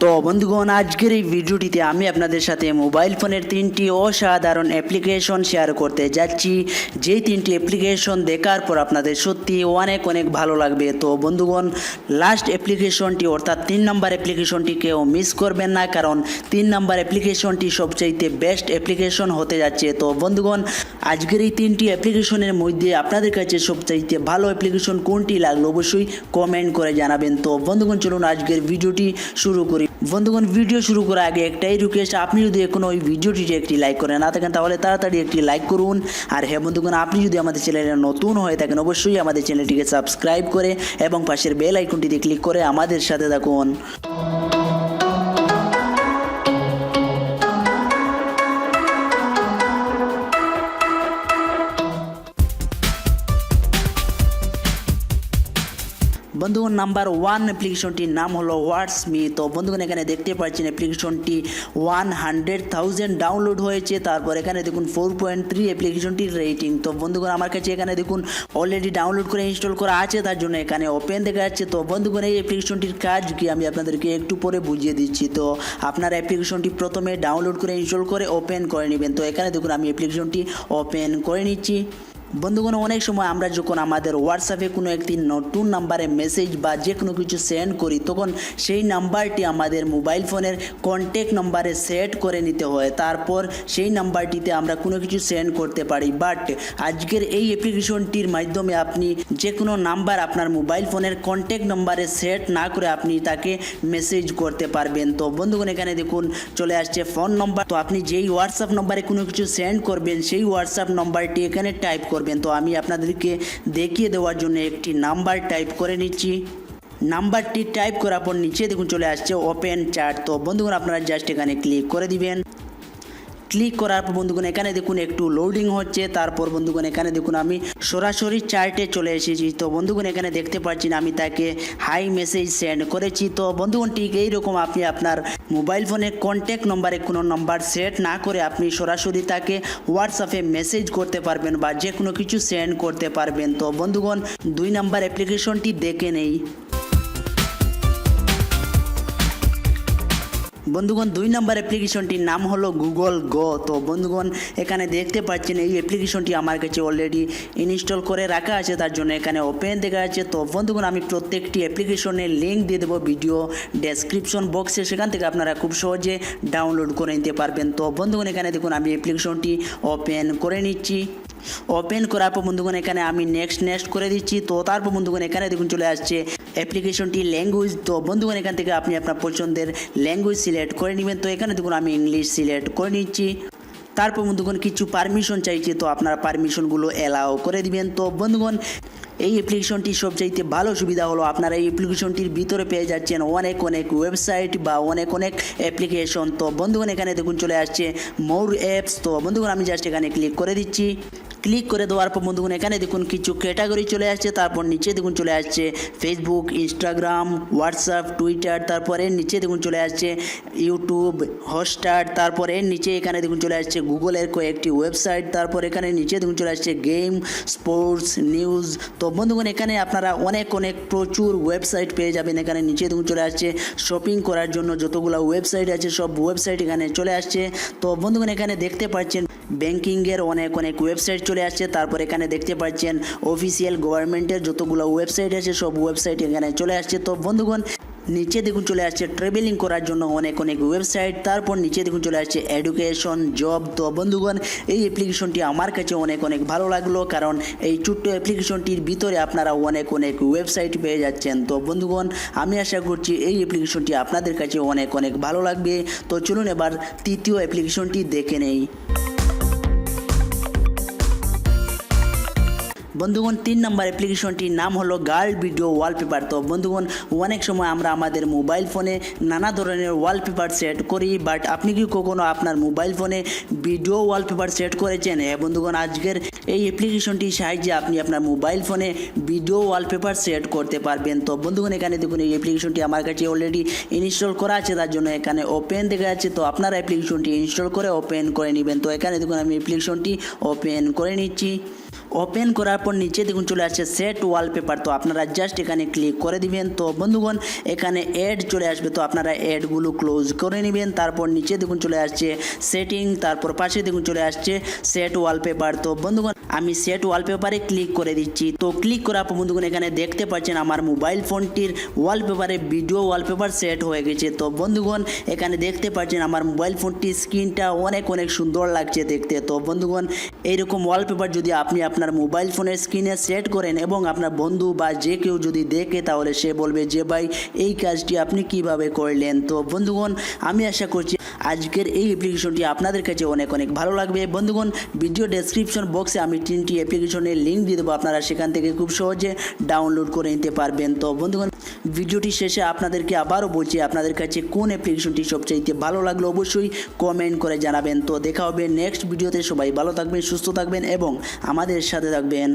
তো বন্ধুগণ, আজকের এই ভিডিওটিতে আমি আপনাদের সাথে মোবাইল ফোনের তিনটি অসাধারণ অ্যাপ্লিকেশন শেয়ার করতে যাচ্ছি, যেই তিনটি অ্যাপ্লিকেশন দেখার পর আপনাদের সত্যি অনেক অনেক ভালো লাগবে। তো বন্ধুগণ, লাস্ট অ্যাপ্লিকেশনটি অর্থাৎ 3 নম্বর অ্যাপ্লিকেশনটি কেউ মিস করবেন না, কারণ 3 নম্বর অ্যাপ্লিকেশনটি সবচাইতে বেস্ট অ্যাপ্লিকেশন হতে যাচ্ছে। তো বন্ধুগণ, আজকের এই তিনটি অ্যাপ্লিকেশনের মধ্যে আপনাদের কাছে সবচাইতে ভালো অ্যাপ্লিকেশন কোনটি লাগলো অবশ্যই কমেন্ট করে জানাবেন। তো বন্ধুগণ, চলুন আজকের ভিডিওটি শুরু করি। বন্ধুগণ, ভিডিও শুরু করার আগে একটাই রিকোয়েস্ট, আপনি যদি এখনো ওই ভিডিওটিতে একটি লাইক করে না থাকেন তাহলে তাড়াতাড়ি একটি লাইক করুন। আর হ্যাঁ বন্ধুগণ, আপনি যদি আমাদের চ্যানেলে নতুন হয়ে থাকেন অবশ্যই আমাদের চ্যানেলটিকে সাবস্ক্রাইব করে এবং পাশের বেল আইকনটিতে ক্লিক করে আমাদের সাথে থাকুন। বন্ধুগণ, নাম্বার 1 অ্যাপ্লিকেশনটির নাম হলো হোয়াটসমি। তো বন্ধুগণ, এখানে দেখতে পাচ্ছেন অ্যাপ্লিকেশনটি 100,000 ডাউনলোড হয়েছে। তারপর এখানে দেখুন 4.3 অ্যাপ্লিকেশনটির রেটিং। তো বন্ধুগণ, আমার কাছে এখানে দেখুন অলরেডি ডাউনলোড করে ইনস্টল করা আছে, তার জন্য এখানে ওপেন দেখা যাচ্ছে। তো বন্ধুগণ, এই অ্যাপ্লিকেশনটির কাজ কি আমি আপনাদেরকে একটু পরে বুঝিয়ে দিচ্ছি। তো আপনারা অ্যাপ্লিকেশনটি প্রথমে ডাউনলোড করে ইনস্টল করে ওপেন করে নেবেন। তো এখানে দেখুন আমি অ্যাপ্লিকেশনটি ওপেন করে নিচ্ছি। বন্ধুগণ, অনেক সময় আমরা যখন আমাদের হোয়াটসঅ্যাপে কোনো একটি নতুন নাম্বারে মেসেজ বা যে কোনো কিছু সেন্ড করি, তখন সেই নাম্বারটি আমাদের মোবাইল ফোনের কন্ট্যাক্ট নাম্বারে সেট করে নিতে হয়, তারপর সেই নাম্বারটিতে আমরা কোনো কিছু সেন্ড করতে পারি। বাট আজকের এই অ্যাপ্লিকেশনটির মাধ্যমে আপনি যে কোনো নাম্বার আপনার মোবাইল ফোনের কন্ট্যাক্ট নাম্বারে সেট না করে আপনি তাকে মেসেজ করতে পারবেন। তো বন্ধুগণ, এখানে দেখুন চলে আসছে ফোন নম্বর। তো আপনি যেই হোয়াটসঅ্যাপ নাম্বারে কোনো কিছু সেন্ড করবেন সেই হোয়াটসঅ্যাপ নাম্বারটি এখানে টাইপ করবেন। তো আমি আপনাদেরকে দেখিয়ে দেওয়ার জন্য একটি নাম্বার টাইপ করে নিচ্ছি। নাম্বারটি টাইপ করার পর নিচে দেখুন চলে আসছে ওপেন চ্যাট। তো বন্ধুগণ, আপনারা জাস্ট এখানে ক্লিক করে দিবেন। ক্লিক করার পর বন্ধুগণ এখানে দেখুন একটু লোডিং হচ্ছে। তারপর বন্ধুগণ এখানে দেখুন আমি সরাসরি চ্যাটে চলে এসেছি। তো বন্ধুগণ, এখানে দেখতে পাচ্ছেন আমি তাকে হাই মেসেজ সেন্ড করেছি। তো বন্ধুগণ, ঠিক এইরকম আপনি আপনার মোবাইল ফোনে কন্ট্যাক্ট নম্বরে কোনো নাম্বার সেট না করে আপনি সরাসরি তাকে হোয়াটসঅ্যাপে মেসেজ করতে পারবেন বা যে কোনো কিছু সেন্ড করতে পারবেন। তো বন্ধুগণ, 2 নাম্বার অ্যাপ্লিকেশনটি দেখে নেই। বন্ধুগণ, 2 নম্বর অ্যাপ্লিকেশনটির নাম হলো গুগল গো। তো বন্ধুগণ, এখানে দেখতে পাচ্ছেন এই অ্যাপ্লিকেশনটি আমার কাছে অলরেডি ইনস্টল করে রাখা আছে, তার জন্য এখানে ওপেন দেখা যাচ্ছে। তো বন্ধুগণ, আমি প্রত্যেকটি অ্যাপ্লিকেশনের লিঙ্ক দিয়ে দেবো ভিডিও ডেসক্রিপশন বক্সে, সেখান থেকে আপনারা খুব সহজে ডাউনলোড করে নিতে পারবেন। তো বন্ধুগণ, এখানে দেখুন আমি অ্যাপ্লিকেশনটি ওপেন করে নিচ্ছি। ওপেন করার পর বন্ধুগণ এখানে আমি নেক্সট করে দিচ্ছি। তো তারপর বন্ধুগণ এখানে দেখুন চলে আসছে অ্যাপ্লিকেশনটি ল্যাঙ্গুয়েজ। তো বন্ধুগণ, এখান থেকে আপনি আপনার পছন্দের ল্যাঙ্গুয়েজ সিলেক্ট করে নেবেন। তো এখানে দেখুন আমি ইংলিশ সিলেক্ট করে নিচ্ছি। তারপর বন্ধুগণ কিছু পারমিশন চাইছে, তো আপনারা পারমিশনগুলো অ্যালাউ করে দিবেন। তো বন্ধুগণ, এই অ্যাপ্লিকেশনটির সবচাইতে ভালো সুবিধা হলো আপনারা এই অ্যাপ্লিকেশনটির ভিতরে পেয়ে যাচ্ছেন অনেক ওয়েবসাইট বা অনেক অ্যাপ্লিকেশন। তো বন্ধুগণ, এখানে দেখুন চলে আসছে মোর অ্যাপস। তো বন্ধুগণ, আমি জাস্ট এখানে ক্লিক করে দিচ্ছি। ক্লিক করে দেওয়ার পর বন্ধুগণ এখানে দেখুন কিছু ক্যাটাগরি চলে আসছে। তারপর নিচে দেখুন চলে আসছে ফেসবুক, ইনস্টাগ্রাম, হোয়াটসঅ্যাপ, টুইটার। তারপরে নিচে দেখুন চলে আসছে ইউটিউব, হটস্টার। তারপরে নিচে এখানে দেখুন চলে আসছে গুগলের কয়েকটি ওয়েবসাইট। তারপর এখানে নিচে দেখুন চলে আসছে গেম, স্পোর্টস, নিউজ। তো বন্ধুগণ, এখানে আপনারা অনেক প্রচুর ওয়েবসাইট পেয়ে যাবেন। এখানে নিচে দেখুন চলে আসছে শপিং করার জন্য যতগুলো ওয়েবসাইট আছে সব ওয়েবসাইট এখানে চলে আসছে। তো বন্ধুগণ, এখানে দেখতে পাচ্ছেন ব্যাঙ্কিংয়ের অনেক ওয়েবসাইট চলে আসছে। তারপর এখানে দেখতে পাচ্ছেন অফিসিয়াল গভর্নমেন্টের যতগুলো ওয়েবসাইট আছে সব ওয়েবসাইট এখানে চলে আসছে। তো বন্ধুগণ, নিচে দেখুন চলে আসছে ট্রাভেলিং করার জন্য অনেক ওয়েবসাইট। তারপর নিচে দেখুন চলে আসছে এডুকেশন, জব। তো বন্ধুগণ, এই অ্যাপ্লিকেশনটি আমার কাছে অনেক ভালো লাগলো, কারণ এই ছোট্ট অ্যাপ্লিকেশনটির ভিতরে আপনারা অনেক ওয়েবসাইট পেয়ে যাচ্ছেন। তো বন্ধুগণ, আমি আশা করছি এই অ্যাপ্লিকেশনটি আপনাদের কাছে অনেক ভালো লাগবে। তো চলুন এবার তৃতীয় অ্যাপ্লিকেশনটি দেখে নেই। বন্ধুগণ, 3 নম্বর অ্যাপ্লিকেশনটির নাম হলো গার্ল ভিডিও ওয়ালপেপার। তো বন্ধুগণ, অনেক সময় আমরা আমাদের মোবাইল ফোনে নানা ধরনের ওয়ালপেপার সেট করি, বাট আপনি কি কখনো আপনার মোবাইল ফোনে ভিডিও ওয়ালপেপার সেট করেছেন? হ্যাঁ বন্ধুগণ, আজকের এই অ্যাপ্লিকেশনটির সাহায্যে আপনি আপনার মোবাইল ফোনে ভিডিও ওয়ালপেপার সেট করতে পারবেন। তো বন্ধুগণ, এখানে দেখুন এই অ্যাপ্লিকেশনটি আমার কাছে অলরেডি ইনস্টল করা আছে, তার জন্য এখানে ওপেন দেখা যাচ্ছে। তো আপনারা অ্যাপ্লিকেশনটি ইনস্টল করে ওপেন করে নেবেন। তো এখানে দেখুন আমি অ্যাপ্লিকেশনটি ওপেন করে নিচ্ছি। ওপেন করার পর নিচে দেখুন চলে আসছে সেট ওয়ালপেপার, তো আপনারা জাস্ট এখানে ক্লিক করে দিবেন। তো বন্ধুগণ এখানে অ্যাড চলে আসবে, তো আপনারা অ্যাডগুলো ক্লোজ করে নেবেন। তারপর নিচে দেখুন চলে আসছে সেটিং, তারপর পাশে দেখুন চলে আসছে সেট ওয়ালপেপার। তো বন্ধুগণ আমি সেট ওয়ালপেপারে ক্লিক করে দিচ্ছি। তো ক্লিক করার পর বন্ধুগণ এখানে দেখতে পাচ্ছেন আমার মোবাইল ফোনটির ওয়ালপেপারে ভিডিও ওয়ালপেপার সেট হয়ে গেছে। তো বন্ধুগণ এখানে দেখতে পাচ্ছেন আমার মোবাইল ফোনটির স্ক্রিনটা অনেক সুন্দর লাগছে দেখতে। তো বন্ধুগণ এইরকম ওয়ালপেপার যদি আপনি আপনার মোবাইল ফোনের স্ক্রিনে সেট করেন এবং আপনার বন্ধু বা যে কেউ যদি দেখে, তাহলে সে বলবে যে ভাই এই কাজটি আপনি কিভাবে করলেন। তো বন্ধুগণ আমি আশা করছি আজকের এই অ্যাপ্লিকেশনটি আপনাদের কাছে অনেক ভালো লাগবে। বন্ধুগণ ভিডিও ডেসক্রিপশন বক্সে আমি 3টি অ্যাপ্লিকেশনের লিঙ্ক দিয়ে দেবো, আপনারা সেখান থেকে খুব সহজে ডাউনলোড করে নিতে পারবেন। তো বন্ধুগণ ভিডিওটি শেষে আপনাদেরকে আবারও বলছি, আপনাদের কাছে কোন অ্যাপ্লিকেশনটি সবচাইতে ভালো লাগলো অবশ্যই কমেন্ট করে জানাবেন। তো দেখা হবে নেক্সট ভিডিওতে। সবাই ভালো থাকবেন, সুস্থ থাকবেন এবং আমাদের সাথে থাকবেন।